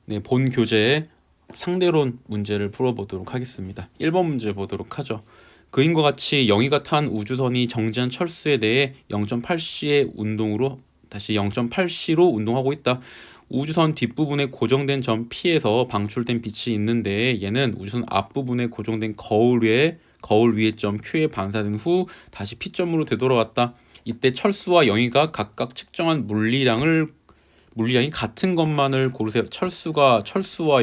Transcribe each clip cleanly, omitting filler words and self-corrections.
네, 본 교재의 상대론 문제를 풀어보도록 하겠습니다. 1번 문제 보도록 하죠. 그림과 같이 영희가 탄 우주선이 정지한 철수에 대해 0.8c의 운동으로 다시 0.8c로 운동하고 있다. 우주선 뒷부분에 고정된 점 P에서 방출된 빛이 있는데 얘는 우주선 앞부분에 고정된 거울 위에 점 Q에 반사된 후 다시 P점으로 되돌아왔다. 이때 철수와 영희가 각각 측정한 물리량이 같은 것만을 고르세요. 철수와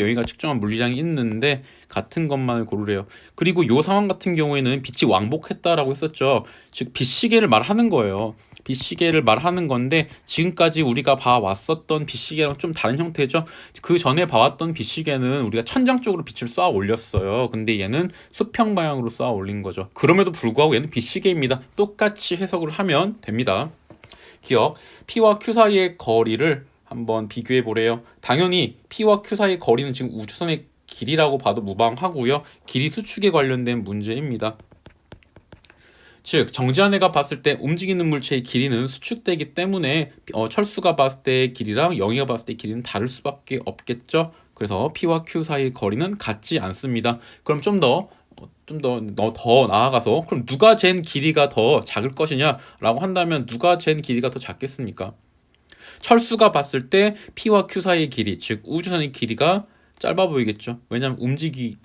영희가 측정한 물리량이 있는데 같은 것만을 고르래요. 그리고 이 상황 같은 경우에는 빛이 왕복했다라고 했었죠. 즉 빛시계를 말하는 거예요. 빛시계를 말하는 건데 지금까지 우리가 봐왔었던 빛시계랑 좀 다른 형태죠. 그 전에 봐왔던 빛시계는 우리가 천장 쪽으로 빛을 쏘아 올렸어요. 근데 얘는 수평 방향으로 쏘아 올린 거죠. 그럼에도 불구하고 얘는 빛시계입니다. 똑같이 해석을 하면 됩니다. 기억, P와 Q 사이의 거리를 한번 비교해 보래요. 당연히 P와 Q 사이의 거리는 지금 우주선의 길이라고 봐도 무방하고요. 길이 수축에 관련된 문제입니다. 즉 정지한 애가 봤을 때 움직이는 물체의 길이는 수축되기 때문에 철수가 봤을 때의 길이랑 영희가 봤을 때의 길이는 다를 수밖에 없겠죠. 그래서 P와 Q 사이의 거리는 같지 않습니다. 그럼 좀 더 나아가서 그럼 누가 잰 길이가 더 작을 것이냐라고 한다면 누가 잰 길이가 더 작겠습니까? 철수가 봤을 때 P와 Q 사이의 길이, 즉 우주선의 길이가 짧아 보이겠죠. 왜냐하면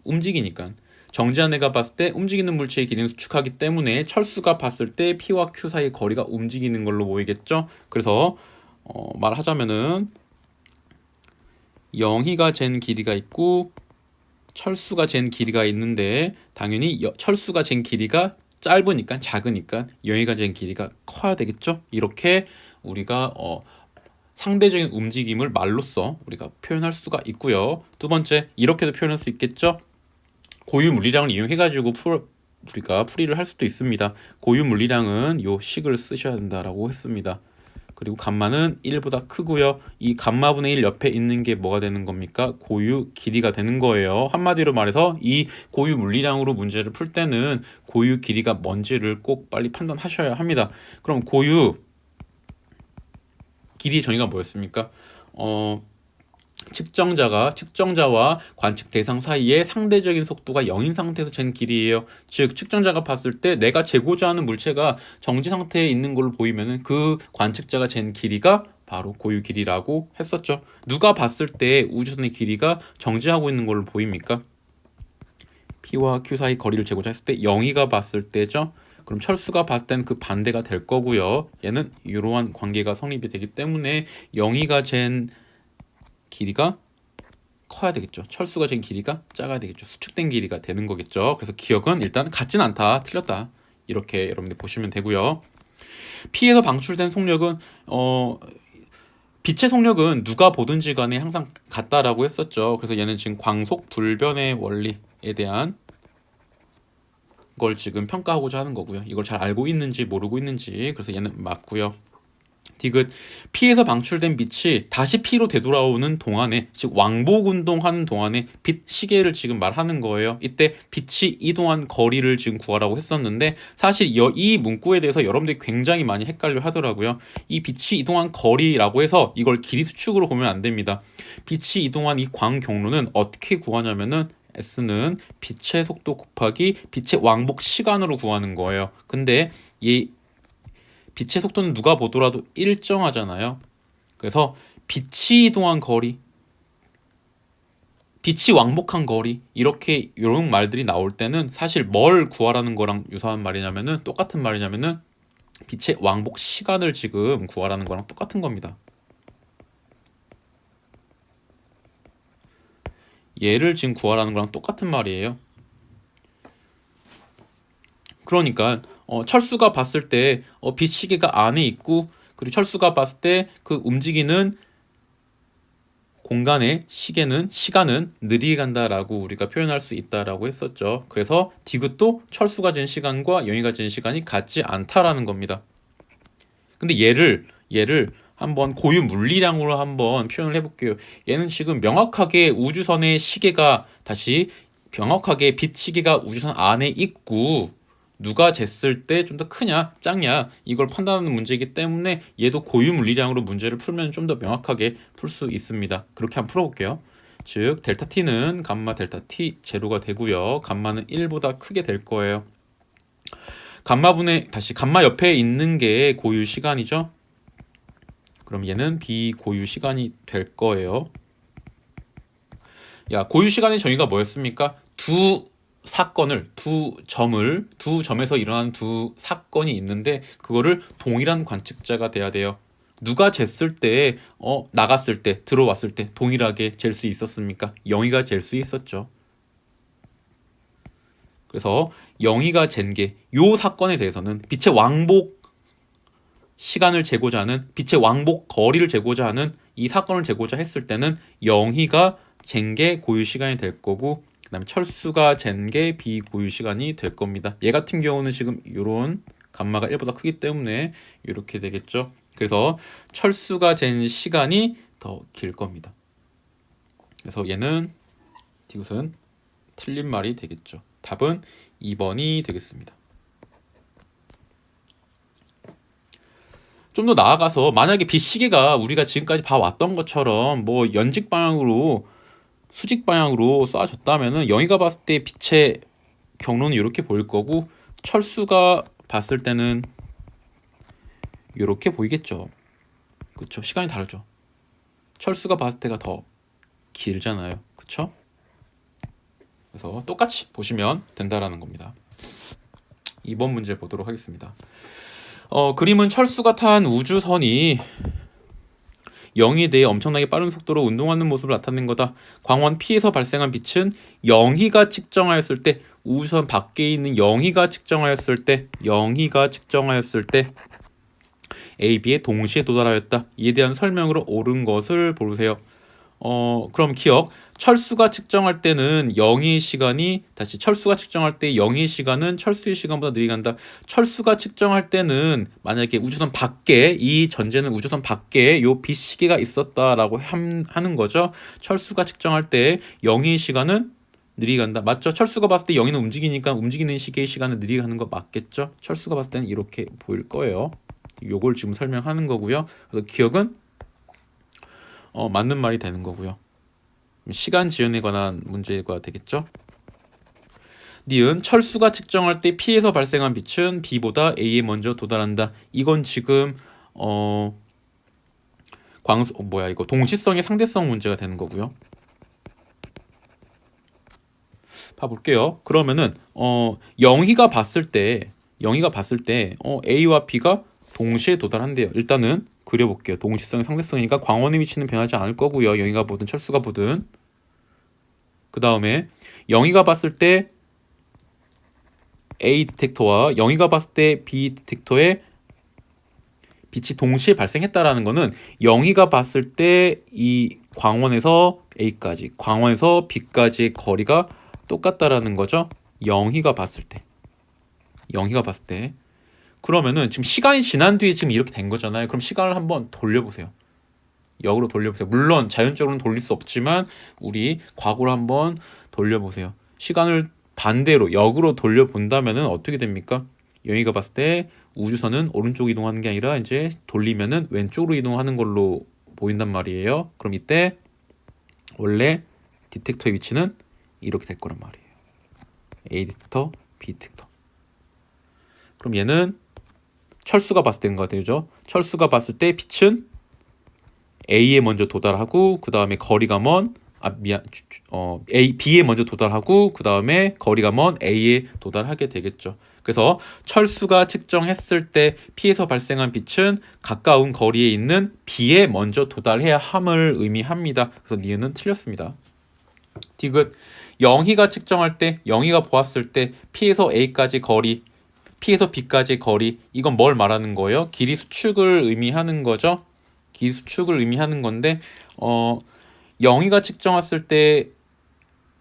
움직이니까. 정지한 애가 봤을 때 움직이는 물체의 길이는 수축하기 때문에 철수가 봤을 때 P와 Q 사이의 거리가 움직이는 걸로 보이겠죠. 그래서 말하자면은 영희가 잰 길이가 있고 철수가 잰 길이가 있는데 당연히 철수가 잰 길이가 짧으니까 작으니까 영희가 잰 길이가 커야 되겠죠. 이렇게 우리가 상대적인 움직임을 말로써 우리가 표현할 수가 있고요. 두 번째, 이렇게도 표현할 수 있겠죠. 고유 물리량을 이용해가지고 우리가 풀이를 할 수도 있습니다. 고유 물리량은 요 식을 쓰셔야 된다라고 했습니다. 그리고 감마는 1보다 크고요. 이 감마분의 1 옆에 있는 게 뭐가 되는 겁니까? 고유 길이가 되는 거예요. 한마디로 말해서 이 고유 물리량으로 문제를 풀 때는 고유 길이가 뭔지를 꼭 빨리 판단하셔야 합니다. 그럼 고유 길이 정의가 뭐였습니까? 측정자와 관측 대상 사이의 상대적인 속도가 0인 상태에서 잰 길이에요. 즉 측정자가 봤을 때 내가 재고자 하는 물체가 정지 상태에 있는 걸로 보이면은 그 관측자가 잰 길이가 바로 고유 길이라고 했었죠. 누가 봤을 때 우주선의 길이가 정지하고 있는 걸로 보입니까? P와 Q 사이 거리를 재고자 했을 때 영희가 봤을 때죠. 그럼 철수가 봤을 때는 그 반대가 될 거고요. 얘는 이러한 관계가 성립이 되기 때문에 영희가 잰 길이가 커야 되겠죠. 철수가 잰 길이가 작아야 되겠죠. 수축된 길이가 되는 거겠죠. 그래서 기억은 일단 같진 않다, 틀렸다. 이렇게 여러분들 보시면 되고요. P에서 방출된 속력은 빛의 속력은 누가 보든지 간에 항상 같다라고 했었죠. 그래서 얘는 지금 광속 불변의 원리에 대한 걸 지금 평가하고자 하는 거고요. 이걸 잘 알고 있는지 모르고 있는지, 그래서 얘는 맞고요. 디귿, P에서 방출된 빛이 다시 P로 되돌아오는 동안에, 즉 왕복 운동하는 동안에 빛 시계를 지금 말하는 거예요. 이때 빛이 이동한 거리를 지금 구하라고 했었는데 사실 이 문구에 대해서 여러분들이 굉장히 많이 헷갈려 하더라고요. 이 빛이 이동한 거리라고 해서 이걸 길이 수축으로 보면 안 됩니다. 빛이 이동한 이 광경로는 어떻게 구하냐면은 S는 빛의 속도 곱하기 빛의 왕복 시간으로 구하는 거예요. 근데 이 빛의 속도는 누가 보더라도 일정하잖아요. 그래서 빛이 이동한 거리, 빛이 왕복한 거리, 이런 말들이 나올 때는 사실 뭘 구하라는 거랑 유사한 말이냐면은, 똑같은 말이냐면은 빛의 왕복 시간을 지금 구하라는 거랑 똑같은 겁니다. 얘를 지금 구하라는 거랑 똑같은 말이에요. 그러니까 철수가 봤을 때 빛 시계가 안에 있고, 그리고 철수가 봤을 때 그 움직이는 공간의 시간은 느리게 간다라고 우리가 표현할 수 있다라고 했었죠. 그래서 디귿도 철수가 잰 시간과 영희가 잰 시간이 같지 않다라는 겁니다. 근데 얘를 한번 고유 물리량으로 한번 표현을 해볼게요. 얘는 지금 명확하게 우주선의 시계가 명확하게 빛 시계가 우주선 안에 있고 누가 쟀을 때 좀 더 크냐 작냐 이걸 판단하는 문제이기 때문에 얘도 고유 물리량으로 문제를 풀면 좀 더 명확하게 풀 수 있습니다. 그렇게 한번 풀어볼게요. 즉 델타 t는 감마 델타 t 제로가 되고요. 감마는 1보다 크게 될 거예요. 감마분의 다시 감마 옆에 있는 게 고유 시간이죠. 그럼 얘는 비고유 시간이 될 거예요. 야, 고유 시간의 정의가 뭐였습니까? 두 점에서 일어난 두 사건이 있는데 그거를 동일한 관측자가 돼야 돼요. 누가 쟀을 때, 나갔을 때, 들어왔을 때 동일하게 잴 수 있었습니까? 영희가 잴 수 있었죠. 그래서 영희가 잰 게 요 사건에 대해서는 빛의 왕복 시간을 재고자 하는, 빛의 왕복 거리를 재고자 하는 이 사건을 재고자 했을 때는 영희가 잰 게 고유 시간이 될 거고, 그 다음에 철수가 잰 게 비고유 시간이 될 겁니다. 얘 같은 경우는 지금 이런 감마가 1보다 크기 때문에 이렇게 되겠죠. 그래서 철수가 잰 시간이 더 길 겁니다. 그래서 얘는 디귿은 틀린 말이 되겠죠. 답은 2번이 되겠습니다. 좀 더 나아가서 만약에 빛시계가 우리가 지금까지 봐왔던 것처럼 뭐 연직 방향으로 수직 방향으로 쏴졌다면은 영희가 봤을 때 빛의 경로는 이렇게 보일 거고 철수가 봤을 때는 이렇게 보이겠죠. 그쵸? 시간이 다르죠. 철수가 봤을 때가 더 길잖아요. 그쵸? 그래서 똑같이 보시면 된다라는 겁니다. 2번 문제 보도록 하겠습니다. 그림은 철수가 탄 우주선이 영희에 대해 엄청나게 빠른 속도로 운동하는 모습을 나타낸 거다. 광원 P에서 발생한 빛은 영희가 측정하였을 때, 우주선 밖에 있는 영희가 측정하였을 때 A, B에 동시에 도달하였다. 이에 대한 설명으로 옳은 것을 고르세요. 그럼 기억. 철수가 측정할 때는 영희의 시간이, 다시 철수가 측정할 때 영희의 시간은 철수의 시간보다 느리게 간다. 철수가 측정할 때는 만약에 우주선 밖에, 이 전제는 우주선 밖에 요 빛시계가 있었다라고 하는 거죠. 철수가 측정할 때 영희의 시간은 느리게 간다. 맞죠? 철수가 봤을 때 영희는 움직이니까 움직이는 시계의 시간은 느리게 가는 거 맞겠죠? 철수가 봤을 때는 이렇게 보일 거예요. 요걸 지금 설명하는 거고요. 그래서 기억은 맞는 말이 되는 거고요. 시간 지연에 관한 문제가 되겠죠. 니은 철수가 측정할 때 P에서 발생한 빛은 B보다 A에 먼저 도달한다. 이건 지금 이거 동시성의 상대성 문제가 되는 거고요. 봐볼게요. 그러면은 영희가 봤을 때 A와 B가 동시에 도달한대요. 일단은 그려볼게요. 동시성의 상대성이니까 광원의 위치는 변하지 않을 거고요. 영희가 보든 철수가 보든. 그 다음에 영희가 봤을 때 A 디텍터와 영희가 봤을 때 B 디텍터에 빛이 동시에 발생했다라는 거는 영희가 봤을 때 이 광원에서 A까지, 광원에서 B까지의 거리가 똑같다라는 거죠. 영희가 봤을 때. 그러면은 지금 시간이 지난 뒤에 지금 이렇게 된 거잖아요. 그럼 시간을 한번 돌려보세요. 역으로 돌려보세요. 물론 자연적으로는 돌릴 수 없지만 우리 과거로 한번 돌려보세요. 시간을 반대로 역으로 돌려본다면은 어떻게 됩니까? 영희가 봤을 때 우주선은 오른쪽 이동하는 게 아니라 이제 돌리면은 왼쪽으로 이동하는 걸로 보인단 말이에요. 그럼 이때 원래 디텍터의 위치는 이렇게 될 거란 말이에요. A 디텍터, B 디텍터. 그럼 얘는 철수가 봤을 때인 것 같아요. 철수가 봤을 때 빛은 A에 먼저 도달하고 그 다음에 거리가 먼 B에 먼저 도달하고 그 다음에 거리가 먼 A에 도달하게 되겠죠. 그래서 철수가 측정했을 때 P에서 발생한 빛은 가까운 거리에 있는 B에 먼저 도달해야 함을 의미합니다. 그래서 니은은 틀렸습니다. 디귿. 영희가 측정할 때, 영희가 보았을 때 P에서 A까지 거리, P에서 B까지의 거리, 이건 뭘 말하는 거예요? 길이 수축을 의미하는 거죠. 길이 수축을 의미하는 건데 영희가 측정했을 때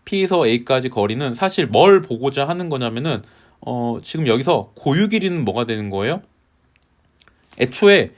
P에서 A까지 거리는 사실 뭘 보고자 하는 거냐면은 지금 여기서 고유 길이는 뭐가 되는 거예요? 애초에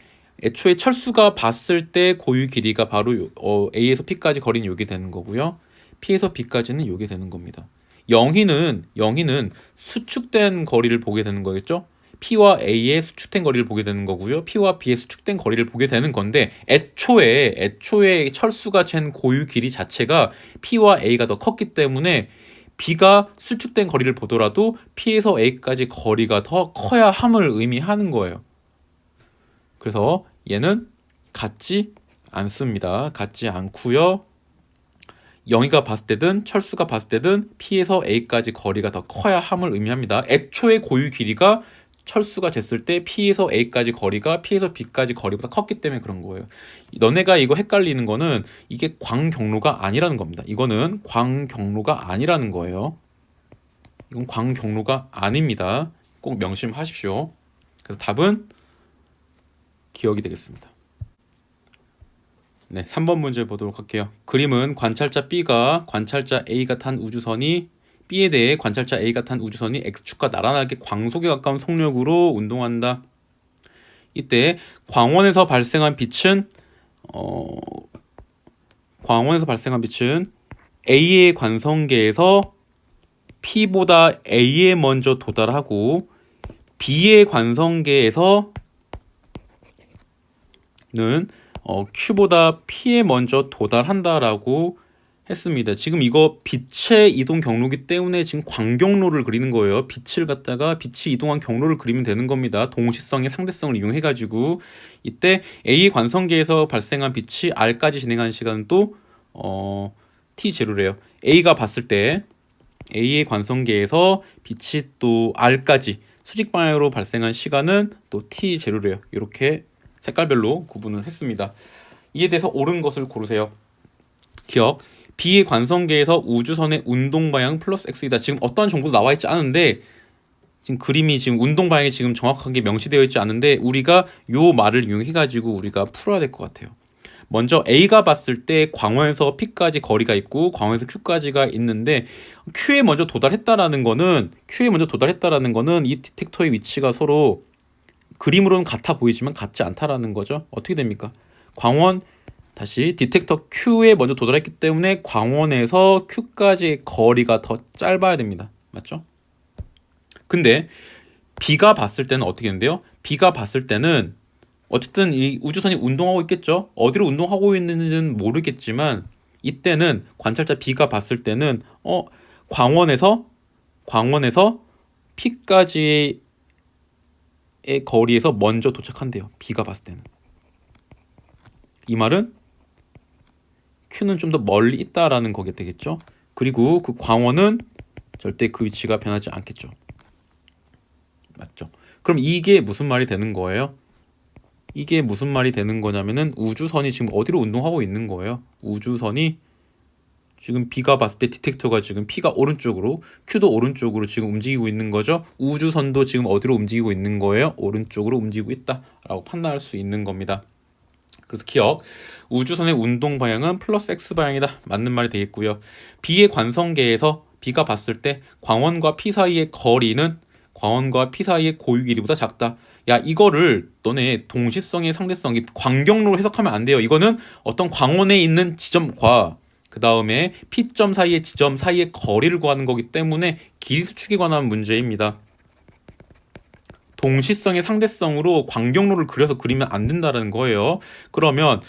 철수가 봤을 때 고유 길이가 바로 A에서 P까지 거리는 요게 되는 거고요. P에서 B까지는 요게 되는 겁니다. 영희는 수축된 거리를 보게 되는 거겠죠? P와 A의 수축된 거리를 보게 되는 거고요. P와 B의 수축된 거리를 보게 되는 건데 애초에 철수가 잰 고유 길이 자체가 P와 A가 더 컸기 때문에 B가 수축된 거리를 보더라도 P에서 A까지 거리가 더 커야 함을 의미하는 거예요. 그래서 얘는 같지 않습니다. 같지 않고요. 영희가 봤을 때든 철수가 봤을 때든 P에서 A까지 거리가 더 커야 함을 의미합니다. 애초에 고유 길이가 철수가 쟀을 때 P에서 A까지 거리가 P에서 B까지 거리보다 컸기 때문에 그런 거예요. 너네가 이거 헷갈리는 거는 이게 광경로가 아니라는 겁니다. 이거는 광경로가 아니라는 거예요. 이건 광경로가 아닙니다. 꼭 명심하십시오. 그래서 답은 기억이 되겠습니다. 네, 3번 문제 보도록 할게요. 그림은 관찰자 B가 관찰자 A가 탄 우주선이 B에 대해 관찰자 A가 탄 우주선이 X축과 나란하게 광속에 가까운 속력으로 운동한다. 이때 광원에서 발생한 빛은 A의 관성계에서 P보다 A에 먼저 도달하고 B의 관성계에서는 Q보다 P에 먼저 도달한다라고 했습니다. 지금 이거 빛의 이동 경로기 때문에 지금 광경로를 그리는 거예요. 빛이 이동한 경로를 그리면 되는 겁니다. 동시성의 상대성을 이용해 가지고 이때 A의 관성계에서 발생한 빛이 R까지 진행하는 시간은 또 T0래요. A가 봤을 때 A의 관성계에서 빛이 또 R까지 수직 방향으로 발생한 시간은 또 T0래요. 이렇게 색깔별로 구분을 했습니다. 이에 대해서 옳은 것을 고르세요. 기억. B의 관성계에서 우주선의 운동 방향 플러스 X이다. 지금 어떠한 정보도 나와 있지 않은데 지금 그림이 지금 운동 방향이 지금 정확하게 명시되어 있지 않은데 우리가 요 말을 이용해 가지고 우리가 풀어야 될 것 같아요. 먼저 A가 봤을 때 광원에서 P까지 거리가 있고 광원에서 Q까지가 있는데 Q에 먼저 도달했다라는 거는 이 디텍터의 위치가 서로 그림으로는 같아 보이지만 같지 않다라는 거죠. 어떻게 됩니까? 광원 다시 디텍터 Q에 먼저 도달했기 때문에 광원에서 Q까지의 거리가 더 짧아야 됩니다. 맞죠? 근데 B가 봤을 때는 어떻게 되는데요? B가 봤을 때는 어쨌든 이 우주선이 운동하고 있겠죠? 어디로 운동하고 있는지는 모르겠지만 이때는 관찰자 B가 봤을 때는 광원에서 P까지의 거리에서 먼저 도착한대요. B가 봤을 때는. 이 말은 Q는 좀 더 멀리 있다라는 거게 되겠죠. 그리고 그 광원은 절대 그 위치가 변하지 않겠죠. 맞죠? 그럼 이게 무슨 말이 되는 거예요? 이게 무슨 말이 되는 거냐면은 우주선이 지금 어디로 운동하고 있는 거예요. 우주선이 지금 B가 봤을 때 디텍터가 지금 P가 오른쪽으로 Q도 오른쪽으로 지금 움직이고 있는 거죠. 우주선도 지금 어디로 움직이고 있는 거예요? 오른쪽으로 움직이고 있다라고 판단할 수 있는 겁니다. 그래서 기억. 우주선의 운동 방향은 플러스 X 방향이다. 맞는 말이 되겠고요. B의 관성계에서 B가 봤을 때 광원과 P 사이의 거리는 광원과 P 사이의 고유 길이보다 작다. 야, 이거를 너네 동시성의 상대성이 광경로로 해석하면 안 돼요. 이거는 어떤 광원에 있는 지점과 그 다음에 P점 사이의 지점 사이의 거리를 구하는 거기 때문에 길이 수축에 관한 문제입니다. 동시성의 상대성으로 광경로를 그려서 그리면 안 된다는 거예요. 그러면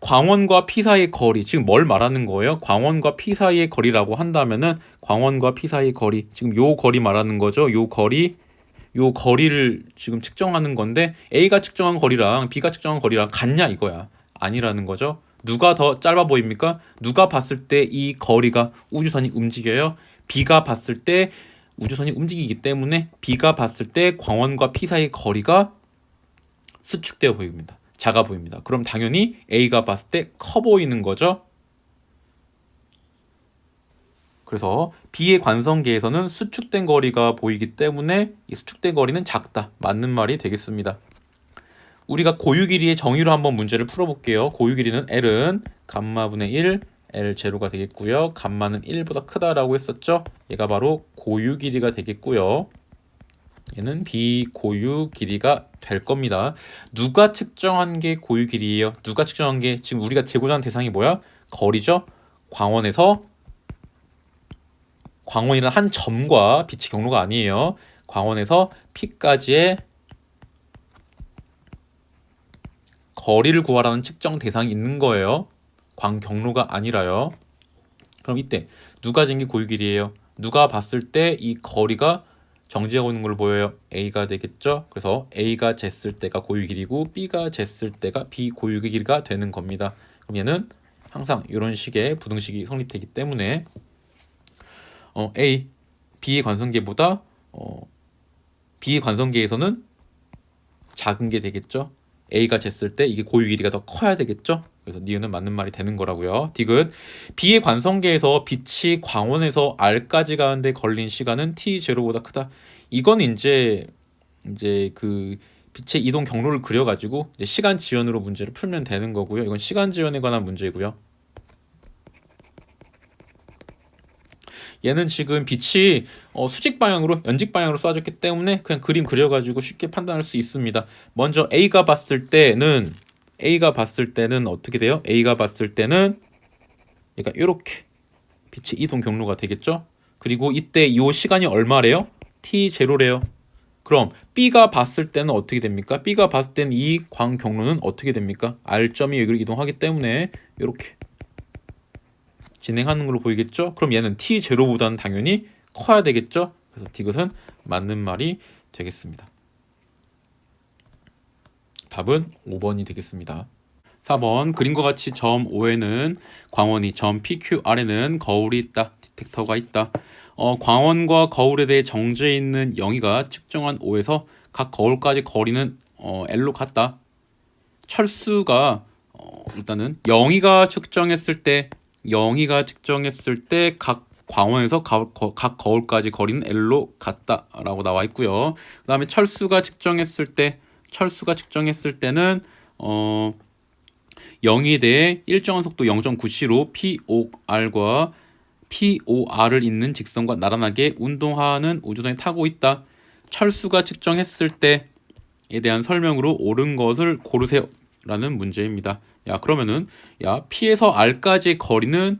광원과 P 사이의 거리, 지금 뭘 말하는 거예요? 광원과 P 사이의 거리라고 한다면은 광원과 P 사이의 거리, 지금 요 거리 말하는 거죠. 요 거리를 지금 측정하는 건데 A가 측정한 거리랑 B가 측정한 거리랑 같냐 이거야. 아니라는 거죠. 누가 더 짧아 보입니까? 누가 봤을 때 이 거리가 우주선이 움직여요? B가 봤을 때 우주선이 움직이기 때문에 B가 봤을 때 광원과 P 사이의 거리가 수축되어 보입니다. 작아 보입니다. 그럼 당연히 A가 봤을 때 커 보이는 거죠. 그래서 B의 관성계에서는 수축된 거리가 보이기 때문에 이 수축된 거리는 작다. 맞는 말이 되겠습니다. 우리가 고유 길이의 정의로 한번 문제를 풀어볼게요. 고유 길이는 L은 감마분의 1, L0가 되겠고요. 감마는 1보다 크다라고 했었죠. 얘가 바로 고유 길이가 되겠고요. 얘는 비고유 길이가 될 겁니다. 누가 측정한 게 고유 길이예요? 누가 측정한 게 지금 우리가 재고자 하는 대상이 뭐야? 거리죠. 광원이라는 한 점과 빛의 경로가 아니에요. 광원에서 P까지의 거리를 구하라는 측정 대상이 있는 거예요. 광경로가 아니라요. 그럼 이때 누가 잰 게 고유 길이에요? 누가 봤을 때 이 거리가 정지하고 있는 걸 보여요? A가 되겠죠? 그래서 A가 쟀을 때가 고유 길이고 B가 쟀을 때가 비고유 길이가 되는 겁니다. 그럼 얘는 항상 이런 식의 부등식이 성립되기 때문에 A, B의 관성계보다 B의 관성계에서는 작은 게 되겠죠? A가 쟀을 때 이게 고유 길이가 더 커야 되겠죠? 그래서 니은은 맞는 말이 되는 거라고요. 디귿, B의 관성계에서 빛이 광원에서 R까지 가는데 걸린 시간은 T0보다 크다. 이건 이제 그 빛의 이동 경로를 그려가지고 이제 시간 지연으로 문제를 풀면 되는 거고요. 이건 시간 지연에 관한 문제고요. 얘는 지금 빛이 수직 방향으로 연직 방향으로 쏴졌기 때문에 그냥 그림 그려가지고 쉽게 판단할 수 있습니다. 먼저 A가 봤을 때는 어떻게 돼요? A가 봤을 때는 그러니까 이렇게 빛의 이동 경로가 되겠죠? 그리고 이때 이 시간이 얼마래요? T0래요. 그럼 B가 봤을 때는 어떻게 됩니까? B가 봤을 때는 이 광 경로는 어떻게 됩니까? R점이 여기로 이동하기 때문에 이렇게 진행하는 걸로 보이겠죠? 그럼 얘는 T0보다는 당연히 커야 되겠죠? 그래서 디귿은 맞는 말이 되겠습니다. 답은 5번이 되겠습니다. 4번 그림과 같이 점 O에는 광원이, 점 PQR에는 거울이 있다. 디텍터가 있다. 광원과 거울에 대해 정지해 있는 영희가 측정한 O에서 각 거울까지 거리는 L로 같다. 철수가 일단은 영희가 측정했을 때 각 광원에서 각 거울까지 거리는 L로 같다라고 나와 있고요. 그 다음에 철수가 측정했을 때는 영희에 대해 일정한 속도 0.9c로 POR을 잇는 직선과 나란하게 운동하는 우주선이 타고 있다. 철수가 측정했을 때에 대한 설명으로 옳은 것을 고르세요 라는 문제입니다. 야, 그러면은 P에서 R까지의 거리는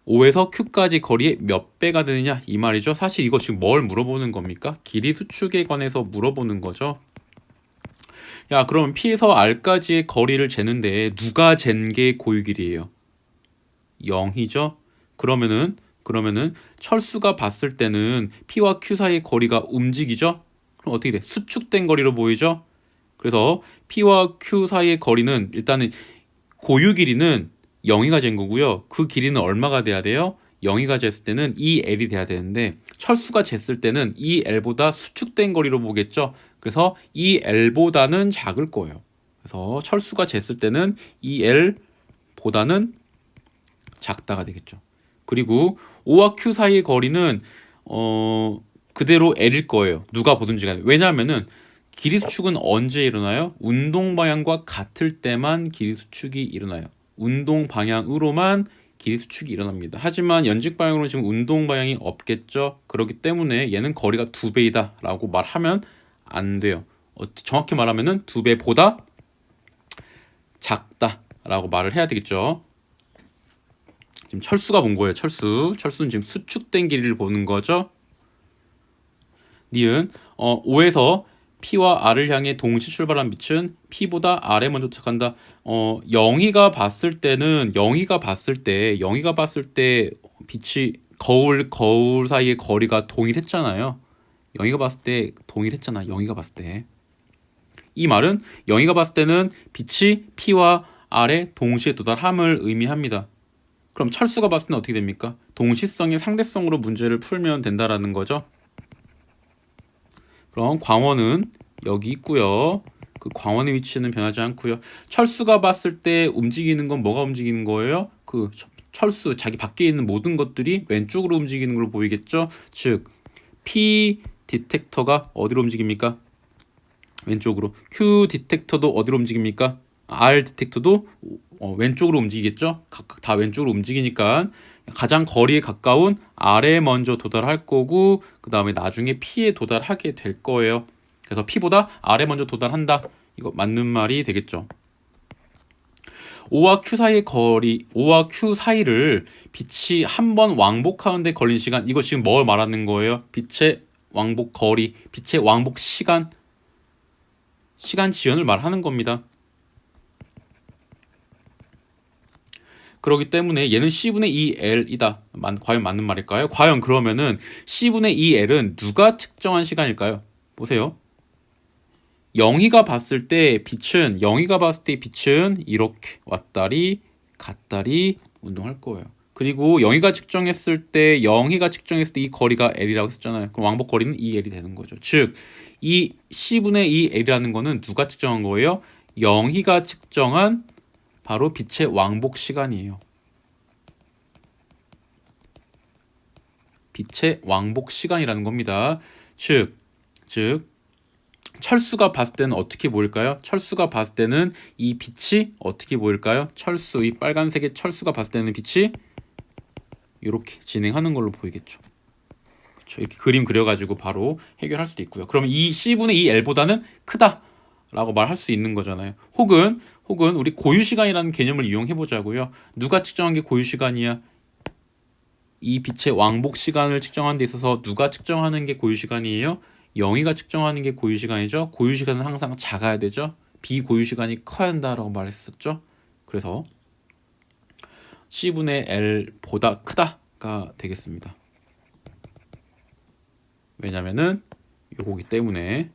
O에서 Q까지 거리의 몇 배가 되느냐 이 말이죠. 사실 이거 지금 뭘 물어보는 겁니까? 길이 수축에 관해서 물어보는 거죠. 야, 그럼 P에서 R까지의 거리를 재는데 누가 잰 게 고유 길이에요? 0이죠. 그러면은 철수가 봤을 때는 P와 Q 사이의 거리가 움직이죠. 그럼 어떻게 돼? 수축된 거리로 보이죠. 그래서 P와 Q 사이의 거리는 일단은 고유 길이는 0이가 잰 거고요. 그 길이는 얼마가 돼야 돼요? 0이가 쟀을 때는 2L이 돼야 되는데 철수가 쟀을 때는 2L보다 수축된 거리로 보겠죠. 그래서 2L보다는 작을 거예요. 그래서 철수가 쟀을 때는 2L보다는 작다가 되겠죠. 그리고 O와 Q 사이의 거리는 그대로 L일 거예요. 누가 보든지 간에. 왜냐하면은 길이 수축은 언제 일어나요? 운동 방향과 같을 때만 길이 수축이 일어나요. 운동 방향으로만 길이 수축이 일어납니다. 하지만 연직 방향으로 지금 운동 방향이 없겠죠. 그렇기 때문에 얘는 거리가 2배이다 라고 말하면 안 돼요. 정확히 말하면은 2배보다 작다 라고 말을 해야 되겠죠. 지금 철수가 본 거예요. 철수는 지금 수축된 길이를 보는 거죠. 니은 O에서 P와 R을 향해 동시 출발한 빛은 P보다 R에 먼저 도착한다. 영희가 봤을 때 빛이 거울 사이의 거리가 동일했잖아요. 영희가 봤을 때 이 말은 영희가 봤을 때는 빛이 P와 R에 동시에 도달함을 의미합니다. 그럼 철수가 봤을 때는 어떻게 됩니까? 동시성의 상대성으로 문제를 풀면 된다라는 거죠. 그럼 광원은 여기 있고요. 그 광원의 위치는 변하지 않고요. 철수가 봤을 때 움직이는 건 뭐가 움직이는 거예요? 그 철수 자기 밖에 있는 모든 것들이 왼쪽으로 움직이는 걸로 보이겠죠? 즉 P 디텍터가 어디로 움직입니까? 왼쪽으로. Q 디텍터도 어디로 움직입니까? R 디텍터도 왼쪽으로 움직이겠죠? 각각 다 왼쪽으로 움직이니까 가장 거리에 가까운 R에 먼저 도달할 거고 그 다음에 나중에 P에 도달하게 될 거예요. 그래서 P보다 R에 먼저 도달한다. 이거 맞는 말이 되겠죠. O와 Q 사이의 거리, O와 Q 사이를 빛이 한 번 왕복하는데 걸린 시간, 이거 지금 뭘 말하는 거예요? 빛의 왕복 거리, 빛의 왕복 시간, 시간 지연을 말하는 겁니다. 그렇기 때문에 얘는 C분의 2L이다. 과연 맞는 말일까요? 과연 그러면은 C분의 2L은 누가 측정한 시간일까요? 보세요. 영희가 봤을 때 빛은 이렇게 왔다리 갔다리 운동할 거예요. 그리고 영희가 측정했을 때 이 거리가 L이라고 했잖아요. 그럼 왕복 거리는 2L이 되는 거죠. 즉, 이 C분의 2L이라는 거는 누가 측정한 거예요? 영희가 측정한 바로 빛의 왕복 시간이에요. 빛의 왕복 시간이라는 겁니다. 즉 철수가 봤을 때는 어떻게 보일까요? 철수가 봤을 때는 이 빛이 어떻게 보일까요? 이 빨간색의 철수가 봤을 때는 빛이 이렇게 진행하는 걸로 보이겠죠. 그렇죠. 이렇게 그림 그려가지고 바로 해결할 수도 있고요. 그러면 이 C분의 2L보다는 크다라고 말할 수 있는 거잖아요. 혹은 우리 고유시간이라는 개념을 이용해 보자고요. 누가 측정한 게 고유시간이야? 이 빛의 왕복 시간을 측정하는 데 있어서 누가 측정하는 게 고유시간이에요? 영희가 측정하는 게 고유시간이죠. 고유시간은 항상 작아야 되죠. 비고유시간이 커야 한다라고 말했었죠. 그래서 C분의 L보다 크다가 되겠습니다. 왜냐면은 요거기 때문에.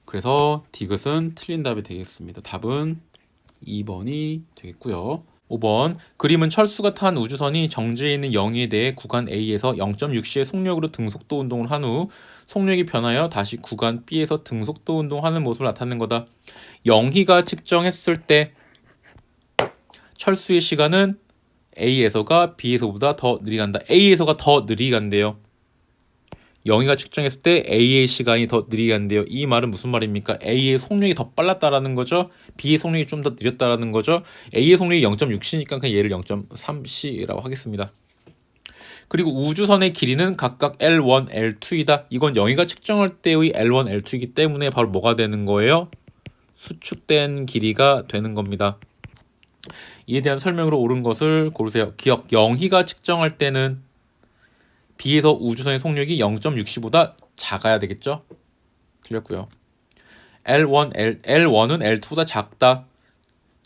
그래서 디귿은 틀린 답이 되겠습니다. 답은 2번이 되겠고요. 5번, 그림은 철수가 탄 우주선이 정지해 있는 영희에 대해 구간 A에서 0.6시의 속력으로 등속도 운동을 한 후 속력이 변하여 다시 구간 B에서 등속도 운동하는 모습을 나타낸 거다. 영희가 측정했을 때 철수의 시간은 A에서가 B에서보다 더 느리게 간다. A에서가 더 느리게 간대요. 영희가 측정했을 때 A의 시간이 더 느리게 간대요. 이 말은 무슨 말입니까? A의 속력이 더 빨랐다라는 거죠. B의 속력이 좀 더 느렸다라는 거죠. A의 속력이 0.6c니까 그냥 얘를 0.3c라고 하겠습니다. 그리고 우주선의 길이는 각각 L1, L2이다. 이건 영희가 측정할 때의 L1, L2이기 때문에 바로 뭐가 되는 거예요? 수축된 길이가 되는 겁니다. 이에 대한 설명으로 옳은 것을 고르세요. 기억, 영희가 측정할 때는 B에서 우주선의 속력이 0.6c보다 작아야 되겠죠? 틀렸고요. L1은 L2보다 작다.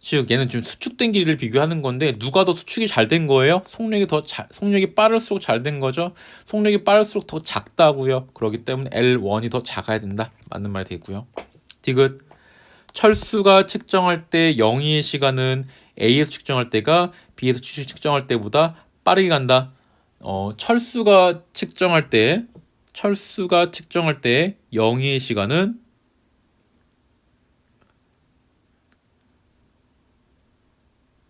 즉 얘는 지금 수축된 길이를 비교하는 건데 누가 더 수축이 잘 된 거예요? 속력이 빠를수록 잘 된 거죠. 속력이 빠를수록 더 작다고요. 그렇기 때문에 L1이 더 작아야 된다. 맞는 말이 되고요. 디귿, 철수가 측정할 때 영희의 시간은 A에서 측정할 때가 B에서 측정할 때보다 빠르게 간다. 철수가 측정할 때 영희의 시간은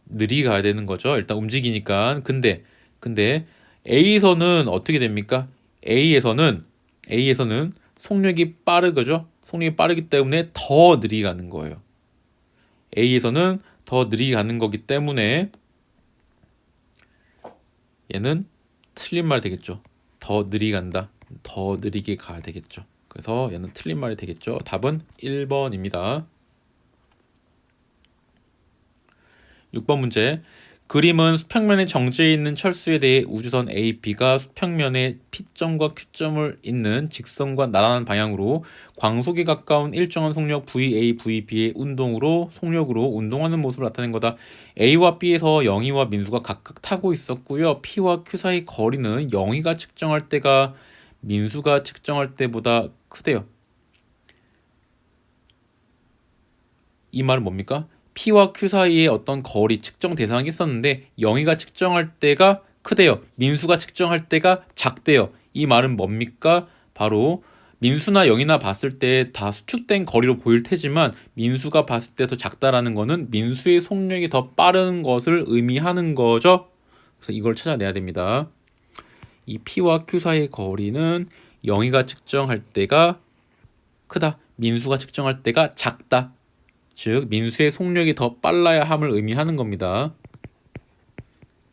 느리게 가야 되는 거죠. 일단 움직이니까. 근데 A에서는 어떻게 됩니까? A에서는 속력이 빠르죠. 속력이 빠르기 때문에 더 느리게 가는 거예요. A에서는 더 느리게 가는 거기 때문에 얘는 틀린 말이 되겠죠. 더 느리게 간다. 더 느리게 가야 되겠죠. 그래서 얘는 틀린 말이 되겠죠. 답은 1번입니다. 6번 문제. 그림은 수평면에 정지해 있는 철수에 대해 우주선 A, B가 수평면에 P점과 Q점을 잇는 직선과 나란한 방향으로 광속에 가까운 일정한 속력 VA, VB의 속력으로 운동하는 모습을 나타낸 거다. A와 B에서 영희와 민수가 각각 타고 있었고요. P와 Q 사이 거리는 영희가 측정할 때가 민수가 측정할 때보다 크대요. 이 말은 뭡니까? P와 Q 사이에 어떤 거리 측정 대상이 있었는데 영희가 측정할 때가 크대요. 민수가 측정할 때가 작대요. 이 말은 뭡니까? 바로 민수나 영희나 봤을 때 다 수축된 거리로 보일 테지만 민수가 봤을 때 더 작다라는 거는 민수의 속력이 더 빠른 것을 의미하는 거죠. 그래서 이걸 찾아내야 됩니다. 이 P와 Q 사이의 거리는 영희가 측정할 때가 크다. 민수가 측정할 때가 작다. 즉 민수의 속력이 더 빨라야 함을 의미하는 겁니다.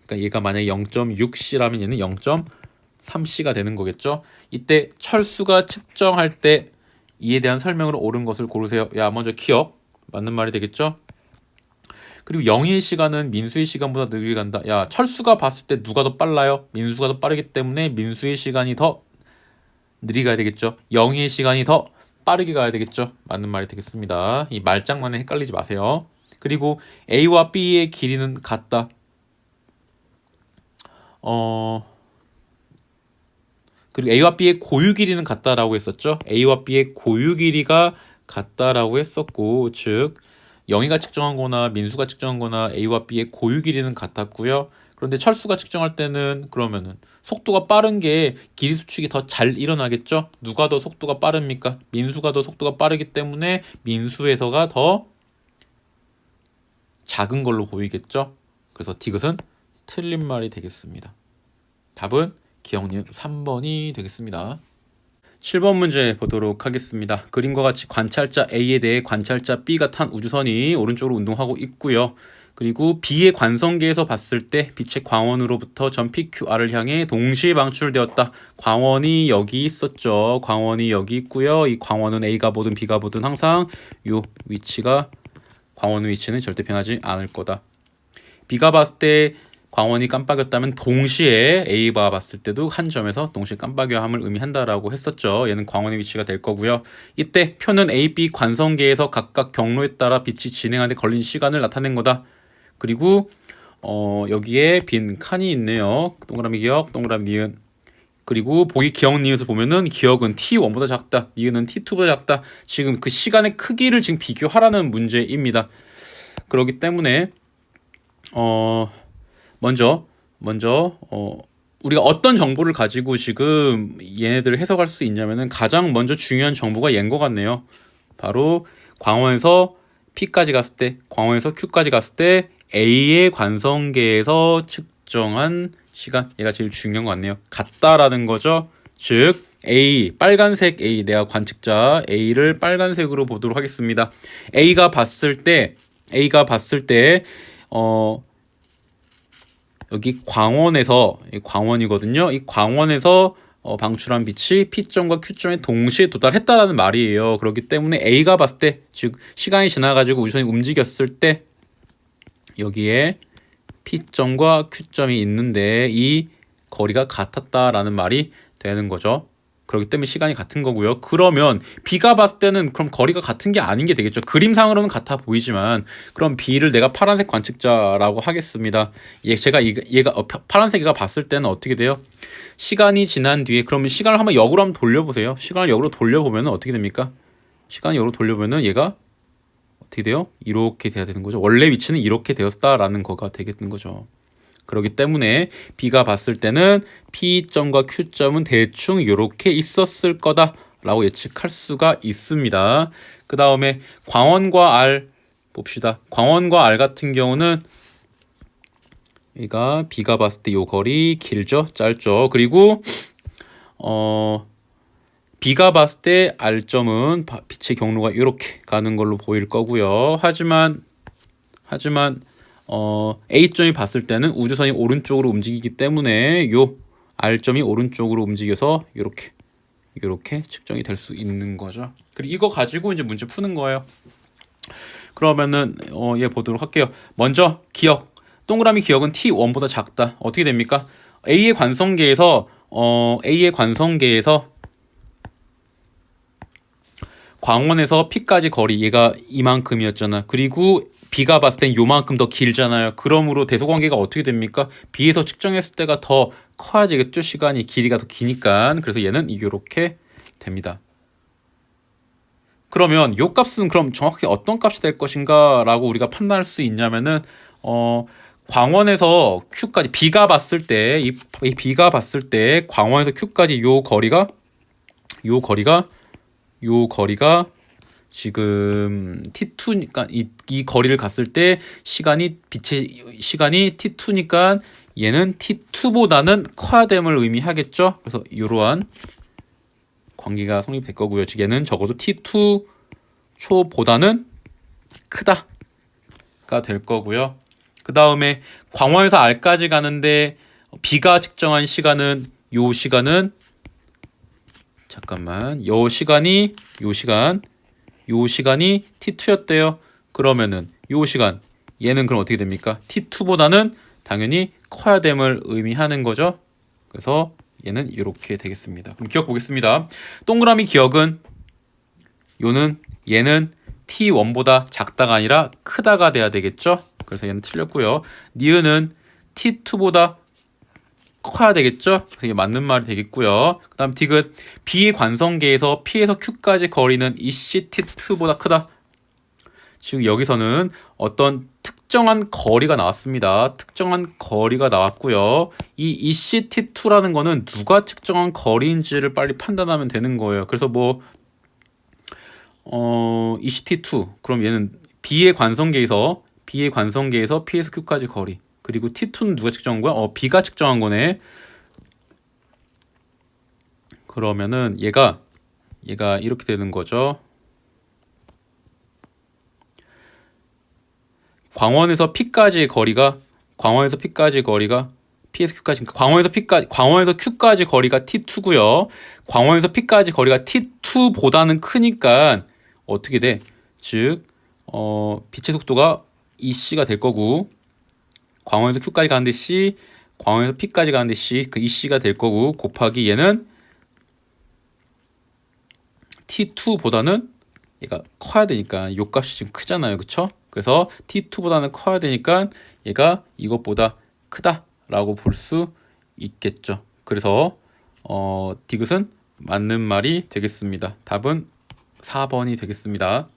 그러니까 얘가 만약에 0.6c라면 얘는 0.3c가 되는 거겠죠. 이때 철수가 측정할 때 이에 대한 설명으로 옳은 것을 고르세요. 야, 먼저 기억. 맞는 말이 되겠죠. 그리고 영희의 시간은 민수의 시간보다 느리게 간다. 야, 철수가 봤을 때 누가 더 빨라요? 민수가 더 빠르기 때문에 민수의 시간이 더 느리게 가야 되겠죠. 영희의 시간이 더 빠르게 가야 되겠죠. 맞는 말이 되겠습니다. 이 말장난에 헷갈리지 마세요. 그리고 A와 B의 길이는 같다. 그리고 A와 B의 고유 길이는 같다라고 했었죠. A와 B의 고유 길이가 같다라고 했었고, 즉 영희가 측정한 거나 민수가 측정한 거나 A와 B의 고유 길이는 같았고요. 그런데 철수가 측정할 때는 그러면은 속도가 빠른 게 길이 수축이 더 잘 일어나겠죠. 누가 더 속도가 빠릅니까? 민수가 더 속도가 빠르기 때문에 민수에서가 더 작은 걸로 보이겠죠. 그래서 디귿은 틀린 말이 되겠습니다. 답은 기억니은 3번이 되겠습니다. 7번 문제 보도록 하겠습니다. 그림과 같이 관찰자 A에 대해 관찰자 B가 탄 우주선이 오른쪽으로 운동하고 있고요. 그리고 B의 관성계에서 봤을 때 빛의 광원으로부터 전 PQR을 향해 동시에 방출되었다. 광원이 여기 있었죠. 광원이 여기 있고요. 이 광원은 A가 보든 B가 보든 항상 요 위치가 광원의 위치는 절대 변하지 않을 거다. B가 봤을 때 광원이 깜빡였다면 동시에 A가 봤을 때도 한 점에서 동시에 깜빡여함을 의미한다라고 했었죠. 얘는 광원의 위치가 될 거고요. 이때 표는 A, B 관성계에서 각각 경로에 따라 빛이 진행하는 데 걸린 시간을 나타낸 거다. 그리고 여기에 빈 칸이 있네요. 동그라미 기억, 동그라미 니은. 그리고 보기 기억 니은에서 보면은 기억은 T1보다 작다, 니은은 T2보다 작다. 지금 그 시간의 크기를 지금 비교하라는 문제입니다. 그렇기 때문에 먼저 우리가 어떤 정보를 가지고 지금 얘네들을 해석할 수 있냐면은 가장 먼저 중요한 정보가 얘인 것 같네요. 바로 광원에서 P까지 갔을 때, 광원에서 Q까지 갔을 때 A의 관성계에서 측정한 시간, 얘가 제일 중요한 것 같네요. 같다라는 거죠. 즉 A, 빨간색 A, 내가 관측자 A를 빨간색으로 보도록 하겠습니다. A가 봤을 때 여기 광원에서, 광원이거든요. 이 광원에서 방출한 빛이 P점과 Q점에 동시에 도달했다라는 말이에요. 그렇기 때문에 A가 봤을 때, 즉 시간이 지나가지고 우주선이 움직였을 때 여기에 P점과 Q점이 있는데 이 거리가 같았다라는 말이 되는 거죠. 그렇기 때문에 시간이 같은 거고요. 그러면 B가 봤을 때는 그럼 거리가 같은 게 아닌 게 되겠죠. 그림상으로는 같아 보이지만 그럼 B를 내가 파란색 관측자라고 하겠습니다. 얘가 파란색이가 봤을 때는 어떻게 돼요? 시간이 지난 뒤에, 그러면 시간을 한번 역으로 한번 돌려보세요. 시간을 역으로 돌려보면 어떻게 됩니까? 시간을 역으로 돌려보면 얘가 어떻게 돼요? 이렇게 돼야 되는 거죠. 원래 위치는 이렇게 되었다라는 거가 되겠는 거죠. 그렇기 때문에 B가 봤을 때는 P점과 Q점은 대충 이렇게 있었을 거다라고 예측할 수가 있습니다. 그 다음에 광원과 R 봅시다. 광원과 R 같은 경우는 얘가 B가 봤을 때 요 거리 길죠? 짧죠? 그리고 B가 봤을 때 R점은 빛의 경로가 이렇게 가는 걸로 보일 거고요. 하지만 A점이 봤을 때는 우주선이 오른쪽으로 움직이기 때문에 요 R점이 오른쪽으로 움직여서 이렇게 측정이 될 수 있는 거죠. 그리고 이거 가지고 이제 문제 푸는 거예요. 그러면은 얘 보도록 할게요. 먼저 기억, 동그라미 기억은 T1보다 작다. 어떻게 됩니까? A의 관성계에서 광원에서 P까지 거리, 얘가 이만큼이었잖아. 그리고 B가 봤을 땐 요만큼 더 길잖아요. 그러므로 대소관계가 어떻게 됩니까? B에서 측정했을 때가 더 커야 되겠죠. 시간이, 길이가 더 기니까. 그래서 얘는 이렇게 됩니다. 그러면 요 값은 그럼 정확히 어떤 값이 될 것인가 라고 우리가 판단할 수 있냐면은 광원에서 Q까지 B가 봤을 때 이 B가 봤을 때 광원에서 Q까지 요 거리가 지금 T2니까 이 거리를 갔을 때 빛의 시간이 T2니까 얘는 T2보다는 커야 됨을 의미하겠죠. 그래서 이러한 관계가 성립될 거고요. 즉 얘는 적어도 T2 초보다는 크다가 될 거고요. 그 다음에 광원에서 R까지 가는데 B가 측정한 시간은 요 시간이 T2였대요. 그러면은 요 시간 얘는 그럼 어떻게 됩니까? T2보다는 당연히 커야 됨을 의미하는 거죠. 그래서 얘는 이렇게 되겠습니다. 그럼 기억 보겠습니다. 동그라미 기억은 얘는 T1보다 작다가 아니라 크다가 돼야 되겠죠. 그래서 얘는 틀렸고요. 니은은 T2보다 커야 되겠죠. 그래서 이게 맞는 말이 되겠고요. 그 다음 디귿 B의 관성계에서 P에서 Q까지 거리는 EC T2보다 크다. 지금 여기서는 어떤 특정한 거리가 나왔습니다. 특정한 거리가 나왔고요. 이 ECT2라는 거는 누가 측정한 거리인지를 빨리 판단하면 되는 거예요. 그래서 뭐 ECT2 그럼 얘는 B의 관성계에서 P에서 Q까지 거리. 그리고 T2는 누가 측정한 거야? B가 측정한 거네. 그러면은 얘가 이렇게 되는 거죠. 광원에서 P까지 거리가 P에서 Q까지 광원에서 Q까지 거리가 T2고요. 광원에서 P까지 거리가 T2보다는 크니까 어떻게 돼? 즉 빛의 속도가 EC가 될 거고 광원에서 Q까지 가는데 C, 광원에서 P까지 가는데 C, 그 EC가 될 거고 곱하기 얘는 T2보다는 얘가 커야 되니까 요 값이 지금 크잖아요. 그쵸? 그래서 T2보다는 커야 되니까 얘가 이것보다 크다라고 볼 수 있겠죠. 그래서 디귿은 맞는 말이 되겠습니다. 답은 4번이 되겠습니다.